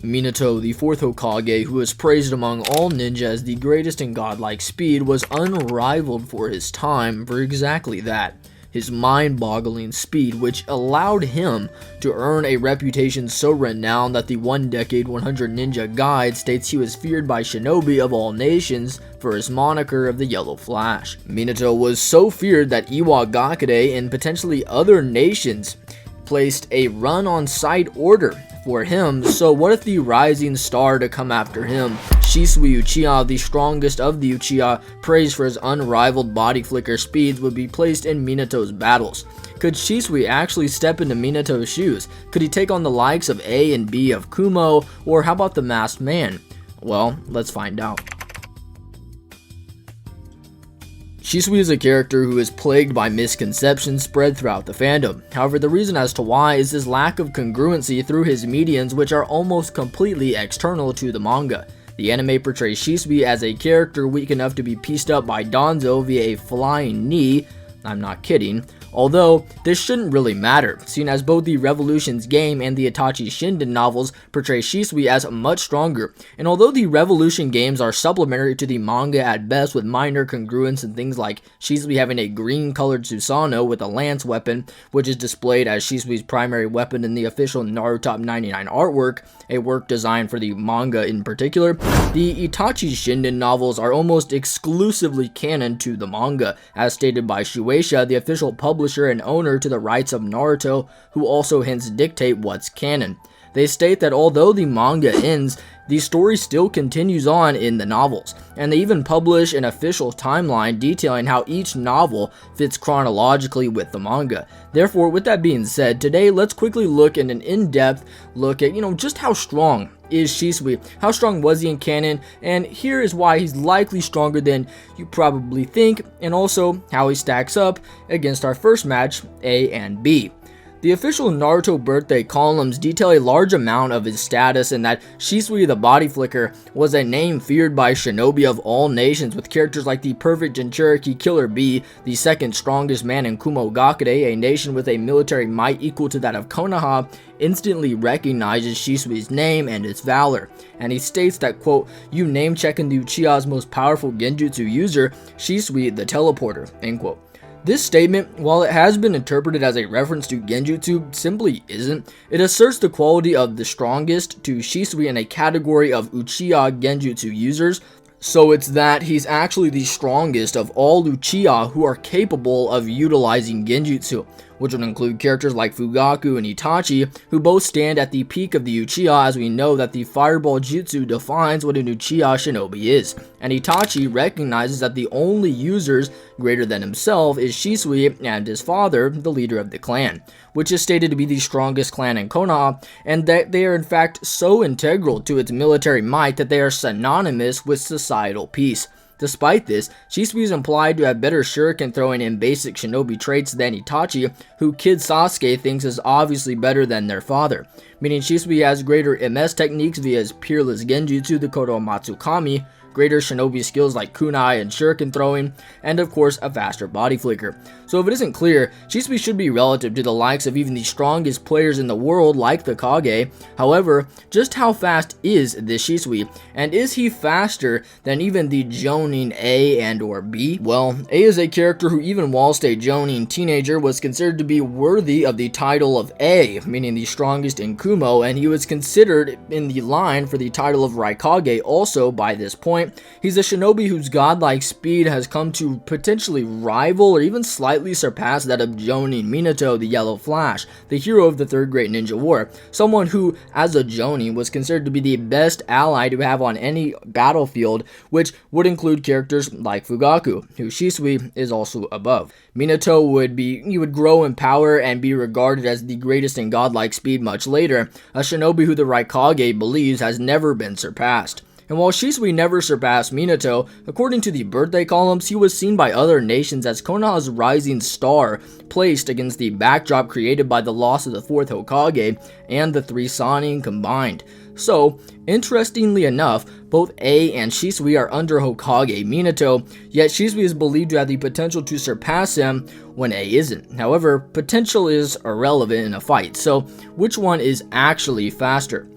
Minato, the fourth Hokage, who was praised among all ninja as the greatest in godlike speed, was unrivaled for his time for exactly that. His mind-boggling speed, which allowed him to earn a reputation so renowned that the One Decade 100 Ninja Guide states he was feared by shinobi of all nations for his moniker of the Yellow Flash. Minato was so feared that Iwagakure and potentially other nations placed a run-on-sight order for him. So what if the rising star to come after him, Shisui Uchiha, the strongest of the Uchiha, praised for his unrivaled body flicker speeds, would be placed in Minato's battles? Could Shisui actually step into Minato's shoes? Could he take on the likes of A and B of Kumo, or how about the Masked Man? Well, let's find out. Shisui is a character who is plagued by misconceptions spread throughout the fandom. However, the reason as to why is his lack of congruency through his medians, which are almost completely external to the manga. The anime portrays Shisui as a character weak enough to be pieced up by Danzo via a flying knee. I'm not kidding. Although, this shouldn't really matter, seeing as both the Revolution's game and the Itachi Shinden novels portray Shisui as much stronger, and although the Revolution games are supplementary to the manga at best with minor congruence and things like Shisui having a green-colored Susanoo with a lance weapon, which is displayed as Shisui's primary weapon in the official Naruto Top 99 artwork, a work designed for the manga in particular, the Itachi Shinden novels are almost exclusively canon to the manga, as stated by Shueisha, the official publisher and owner to the rights of Naruto, who also hence dictate what's canon. They state that although the manga ends, the story still continues on in the novels, and they even publish an official timeline detailing how each novel fits chronologically with the manga. Therefore, with that being said, today let's quickly look at an in-depth look at, just how strong is Shisui, how strong was he in canon, and here is why he's likely stronger than you probably think, and also how he stacks up against our first match, A and B. The official Naruto birthday columns detail a large amount of his status, and that Shisui the Body Flicker was a name feared by shinobi of all nations, with characters like the perfect Jinchuriki Killer Bee, the second strongest man in Kumogakure, a nation with a military might equal to that of Konoha, instantly recognizes Shisui's name and its valor. And he states that, quote, "You name-checking the Uchiha's most powerful genjutsu user, Shisui the Teleporter," end quote. This statement, while it has been interpreted as a reference to genjutsu, simply isn't. It asserts the quality of the strongest to Shisui in a category of Uchiha genjutsu users, so it's that he's actually the strongest of all Uchiha who are capable of utilizing genjutsu, which would include characters like Fugaku and Itachi, who both stand at the peak of the Uchiha, as we know that the Fireball Jutsu defines what an Uchiha shinobi is, and Itachi recognizes that the only users greater than himself is Shisui and his father, the leader of the clan, which is stated to be the strongest clan in Konoha, and that they are in fact so integral to its military might that they are synonymous with societal peace. Despite this, Shisui is implied to have better shuriken throwing and basic shinobi traits than Itachi, who Kid Sasuke thinks is obviously better than their father, meaning Shisui has greater MS techniques via his peerless genjutsu, the Kotoamatsukami, greater shinobi skills like kunai and shuriken throwing, and of course a faster body flicker. So if it isn't clear, Shisui should be relative to the likes of even the strongest players in the world like the Kage. However, just how fast is this Shisui? And is he faster than even the Jonin A and or B? Well, A is a character who even whilst a Jonin teenager was considered to be worthy of the title of A, meaning the strongest in Kumo, and he was considered in the line for the title of Raikage also by this point. He's a shinobi whose godlike speed has come to potentially rival or even slightly surpass that of Jonin Minato, the Yellow Flash, the hero of the Third Great Ninja War, someone who, as a Jonin, was considered to be the best ally to have on any battlefield, which would include characters like Fugaku, who Shisui is also above. Minato would grow in power and be regarded as the greatest in godlike speed much later, a shinobi who the Raikage believes has never been surpassed. And while Shisui never surpassed Minato, according to the birthday columns, he was seen by other nations as Konoha's rising star, placed against the backdrop created by the loss of the fourth Hokage and the three Sannin combined. So, interestingly enough, both A and Shisui are under Hokage Minato, yet Shisui is believed to have the potential to surpass him when A isn't. However, potential is irrelevant in a fight, so which one is actually faster?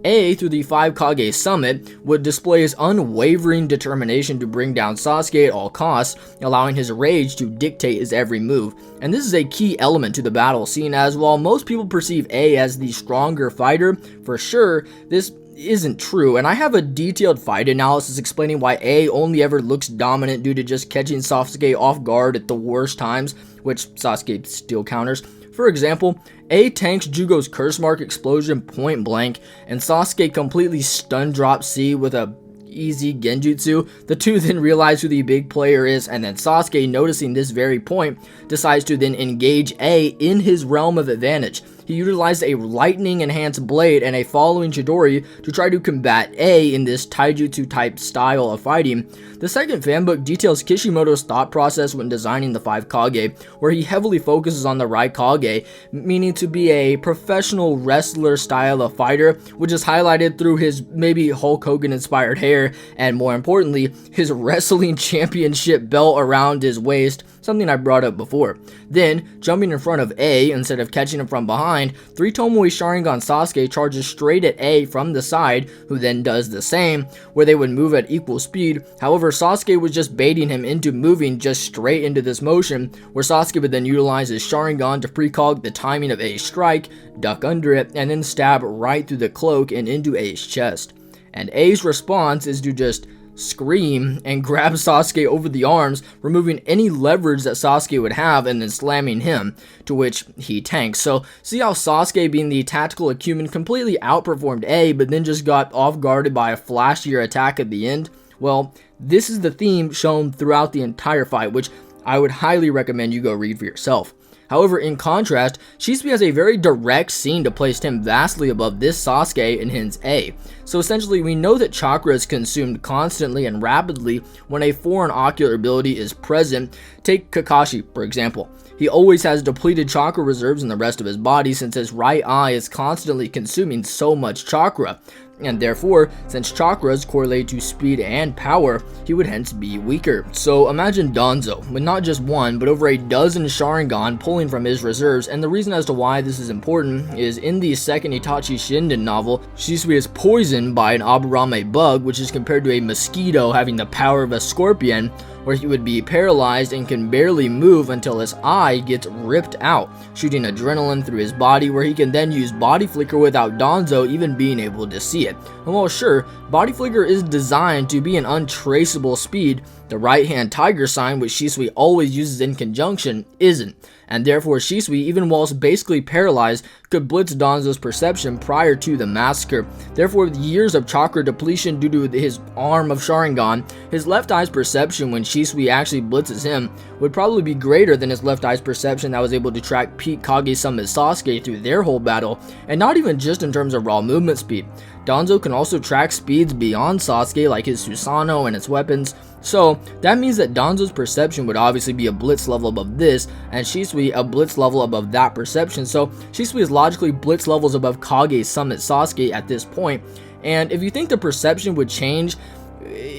A, through the 5 Kage Summit, would display his unwavering determination to bring down Sasuke at all costs, allowing his rage to dictate his every move. And this is a key element to the battle, seeing as while most people perceive A as the stronger fighter, for sure, this isn't true, and I have a detailed fight analysis explaining why A only ever looks dominant due to just catching Sasuke off guard at the worst times, which Sasuke still counters. For example, A tanks Jugo's curse mark explosion point blank, and Sasuke completely stun drops C with a easy genjutsu. The two then realize who the big player is, and then Sasuke, noticing this very point, decides to then engage A in his realm of advantage. He utilized a lightning enhanced blade and a following Chidori to try to combat A in this taijutsu type style of fighting. The second fanbook details Kishimoto's thought process when designing the 5 Kage, where he heavily focuses on the right Kage, meaning to be a professional wrestler style of fighter, which is highlighted through his maybe Hulk Hogan inspired hair, and more importantly, his wrestling championship belt around his waist, something I brought up before. Then, jumping in front of A instead of catching him from behind, 3 Tomoe Sharingan Sasuke charges straight at A from the side, who then does the same, where they would move at equal speed. However, Sasuke was just baiting him into moving just straight into this motion, where Sasuke would then utilize his Sharingan to precog the timing of A's strike, duck under it, and then stab right through the cloak and into A's chest. And A's response is to just scream and grab Sasuke over the arms, removing any leverage that Sasuke would have and then slamming him, to which he tanks. So see how Sasuke, being the tactical acumen, completely outperformed A, but then just got off guarded by a flashier attack at the end? Well, this is the theme shown throughout the entire fight, which I would highly recommend you go read for yourself. However, in contrast, Shisui has a very direct scene to place him vastly above this Sasuke and hence A. So essentially, we know that chakra is consumed constantly and rapidly when a foreign ocular ability is present. Take Kakashi, for example. He always has depleted chakra reserves in the rest of his body since his right eye is constantly consuming so much chakra. And therefore, since chakras correlate to speed and power, he would hence be weaker. So imagine Danzo, with not just one, but over a dozen Sharingan pulling from his reserves, and the reason as to why this is important is in the second Itachi Shinden novel, Shisui is poisoned by an Aburame bug, which is compared to a mosquito having the power of a scorpion, where he would be paralyzed and can barely move until his eye gets ripped out, shooting adrenaline through his body, where he can then use body flicker without Danzo even being able to see it. And while sure, body flicker is designed to be an untraceable speed, the right hand tiger sign, which Shisui always uses in conjunction, isn't. And therefore Shisui, even whilst basically paralyzed, could blitz Danzo's perception prior to the massacre. Therefore, with years of chakra depletion due to his arm of Sharingan, his left eye's perception when Shisui actually blitzes him would probably be greater than his left eye's perception that was able to track peak Kage Summit Sasuke through their whole battle, and not even just in terms of raw movement speed. Danzo can also track speeds beyond Sasuke like his Susanoo and its weapons, so that means that Danzo's perception would obviously be a blitz level above this, and Shisui a blitz level above that perception, so Shisui is logically blitz levels above Kage Summit Sasuke at this point. And if you think the perception would change,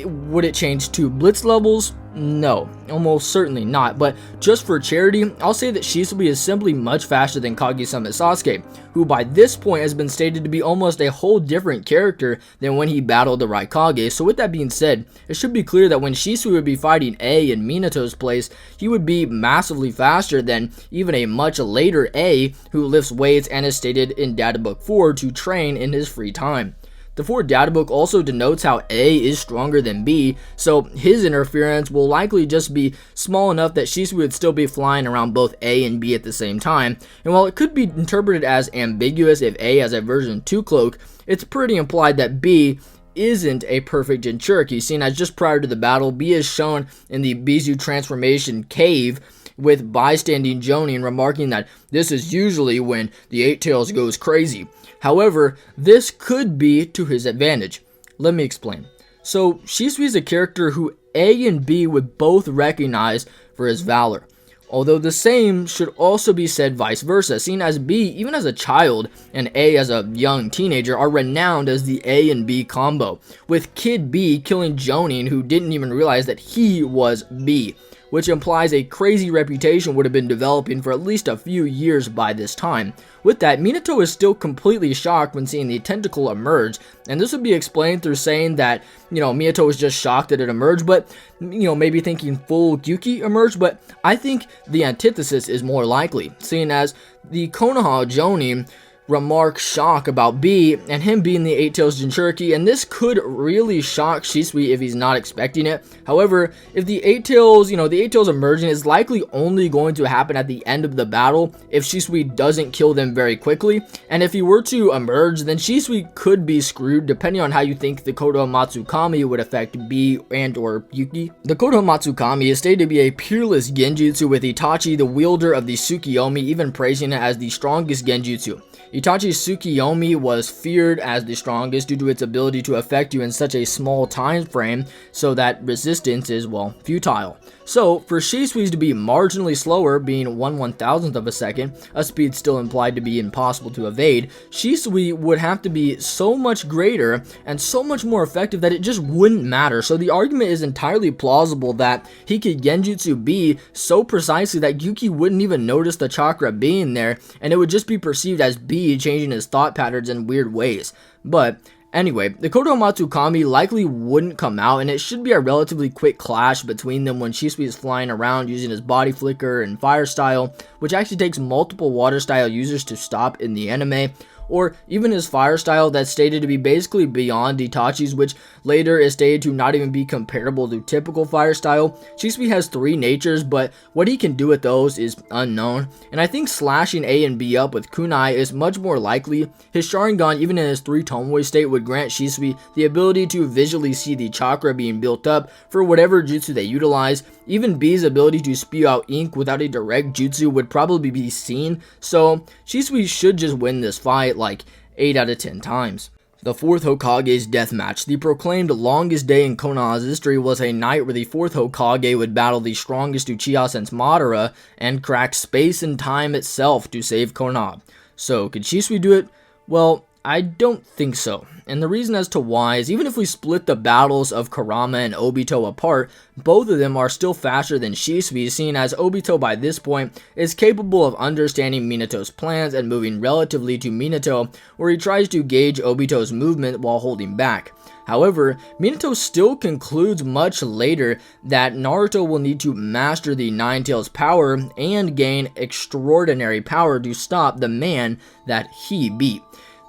would it change to blitz levels? No, almost certainly not, but just for charity, I'll say that Shisui is simply much faster than Kage Summit Sasuke, who by this point has been stated to be almost a whole different character than when he battled the Raikage. So with that being said, it should be clear that when Shisui would be fighting A in Minato's place, he would be massively faster than even a much later A who lifts weights and is stated in Databook 4 to train in his free time. The 4 databook also denotes how A is stronger than B, so his interference will likely just be small enough that Shisui would still be flying around both A and B at the same time, and while it could be interpreted as ambiguous if A has a version 2 cloak, it's pretty implied that B isn't a perfect Jinchuriki, seen as just prior to the battle, B is shown in the Bizu transformation cave, with bystanding Jonin remarking that this is usually when the Eight Tails goes crazy. However, this could be to his advantage. Let me explain. So, Shisui is a character who A and B would both recognize for his valor. Although the same should also be said vice versa, seeing as B, even as a child, and A as a young teenager, are renowned as the A and B combo, with Kid B killing Jonin, who didn't even realize that he was B. which implies a crazy reputation would have been developing for at least a few years by this time. With that, Minato is still completely shocked when seeing the tentacle emerge, and this would be explained through saying that, Minato was just shocked that it emerged, but, maybe thinking full Gyuki emerged, but I think the antithesis is more likely, seeing as the Konoha Jonin remark shock about B and him being the Eight-Tails Jinchuriki, and this could really shock Shisui if he's not expecting it. However, if the Eight-Tails, the Eight-Tails emerging is likely only going to happen at the end of the battle if Shisui doesn't kill them very quickly, and if he were to emerge, then Shisui could be screwed depending on how you think the Kotoamatsukami would affect B and or Yuki. The Kotoamatsukami is stated to be a peerless genjutsu, with Itachi, the wielder of the Tsukiyomi, even praising it as the strongest genjutsu. Itachi's Tsukiyomi was feared as the strongest due to its ability to affect you in such a small time frame, so that resistance is, well, futile. So, for Shisui's to be marginally slower, being 1/1000th of a second, a speed still implied to be impossible to evade, Shisui would have to be so much greater and so much more effective that it just wouldn't matter. So the argument is entirely plausible that he could genjutsu B so precisely that Yuki wouldn't even notice the chakra being there, and it would just be perceived as B changing his thought patterns in weird ways. But anyway, the Kotoamatsukami likely wouldn't come out, and it should be a relatively quick clash between them when Shisui is flying around using his body flicker and fire style, which actually takes multiple water style users to stop in the anime, or even his fire style that's stated to be basically beyond Itachi's, which later is stated to not even be comparable to typical fire style. Shisui has 3 natures, but what he can do with those is unknown, and I think slashing A and B up with kunai is much more likely. His Sharingan, even in his 3 tomboy state, would grant Shisui the ability to visually see the chakra being built up for whatever jutsu they utilize. Even B's ability to spew out ink without a direct jutsu would probably be seen, so Shisui should just win this fight like 8 out of 10 times. The 4th Hokage's deathmatch. The proclaimed longest day in Konoha's history was a night where the 4th Hokage would battle the strongest Uchiha since Madara and crack space and time itself to save Konoha. So, could Shisui do it? Well, I don't think so, and the reason as to why is even if we split the battles of Kurama and Obito apart, both of them are still faster than Shisui, seeing as Obito by this point is capable of understanding Minato's plans and moving relatively to Minato, where he tries to gauge Obito's movement while holding back. However, Minato still concludes much later that Naruto will need to master the Nine Tails power and gain extraordinary power to stop the man that he beat.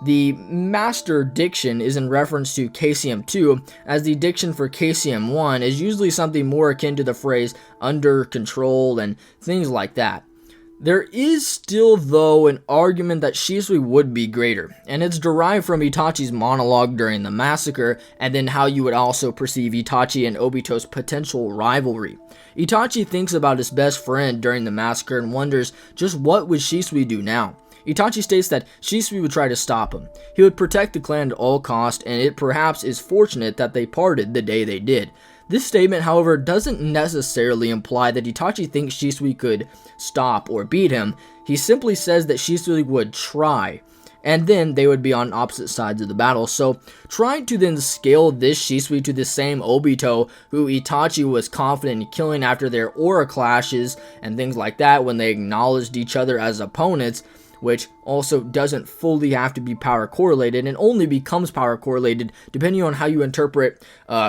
The master diction is in reference to KCM2, as the diction for KCM1 is usually something more akin to the phrase under control and things like that. There is still, though, an argument that Shisui would be greater, and it's derived from Itachi's monologue during the massacre, and then how you would also perceive Itachi and Obito's potential rivalry. Itachi thinks about his best friend during the massacre and wonders just what would Shisui do now. Itachi states that Shisui would try to stop him. He would protect the clan at all costs, and it perhaps is fortunate that they parted the day they did. This statement, however, doesn't necessarily imply that Itachi thinks Shisui could stop or beat him. He simply says that Shisui would try, and then they would be on opposite sides of the battle. So, trying to then scale this Shisui to the same Obito, who Itachi was confident in killing after their aura clashes and things like that when they acknowledged each other as opponents, which also doesn't fully have to be power correlated and only becomes power correlated depending on how you interpret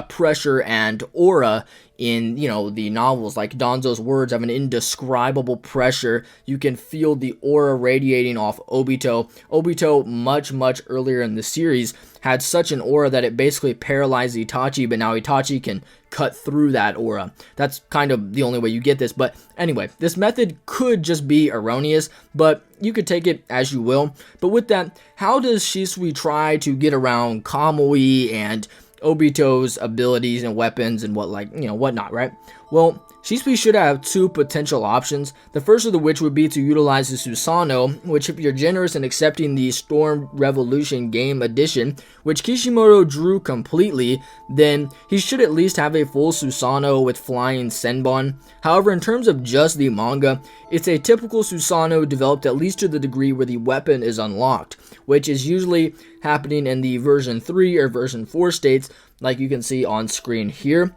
pressure and aura in, the novels. Like Danzo's words have an indescribable pressure. You can feel the aura radiating off Obito. Obito, much earlier in the series, had such an aura that it basically paralyzed Itachi, but now Itachi can cut through that aura. That's kind of the only way you get this, but anyway, this method could just be erroneous, but you could take it as you will. But with that, how does Shisui try to get around Kamui and Obito's abilities and weapons and whatnot, right? Well, Shisui should have 2 potential options, the first of which would be to utilize the Susanoo, which if you're generous in accepting the Storm Revolution game edition, which Kishimoto drew completely, then he should at least have a full Susanoo with flying Senbon. However, in terms of just the manga, it's a typical Susanoo developed at least to the degree where the weapon is unlocked, which is usually happening in the version 3 or version 4 states, like you can see on screen here.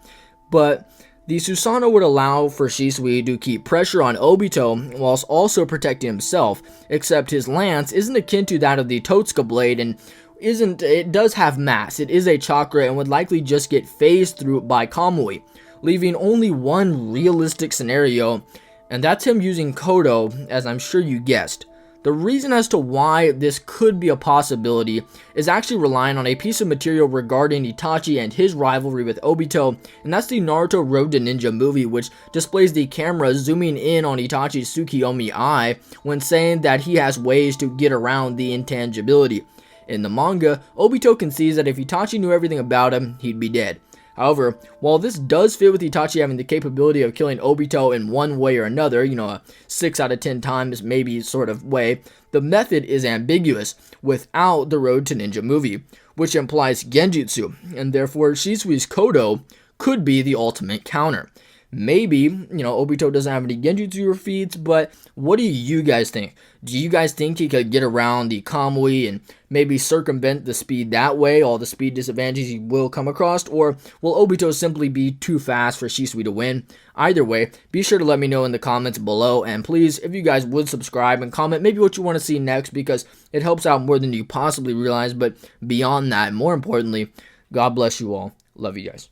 But The Susanoo would allow for Shisui to keep pressure on Obito whilst also protecting himself, except his lance isn't akin to that of the Totsuka blade and it does have mass. It is a chakra and would likely just get phased through by Kamui, leaving only one realistic scenario, and that's him using Kodo, as I'm sure you guessed. The reason as to why this could be a possibility is actually relying on a piece of material regarding Itachi and his rivalry with Obito, and that's the Naruto Road to Ninja movie, which displays the camera zooming in on Itachi's Tsukiyomi eye when saying that he has ways to get around the intangibility. In the manga, Obito concedes that if Itachi knew everything about him, he'd be dead. However, while this does fit with Itachi having the capability of killing Obito in one way or another, a 6 out of 10 times maybe sort of way, the method is ambiguous without the Road to Ninja movie, which implies genjutsu, and therefore Shisui's Kodo could be the ultimate counter. Maybe, Obito doesn't have any genjutsu feats, but what do you guys think? Do you guys think he could get around the Kamui and maybe circumvent the speed that way, all the speed disadvantages he will come across, or will Obito simply be too fast for Shisui to win? Either way, be sure to let me know in the comments below, and please, if you guys would subscribe and comment maybe what you want to see next, because it helps out more than you possibly realize. But beyond that, more importantly, God bless you all. Love you guys.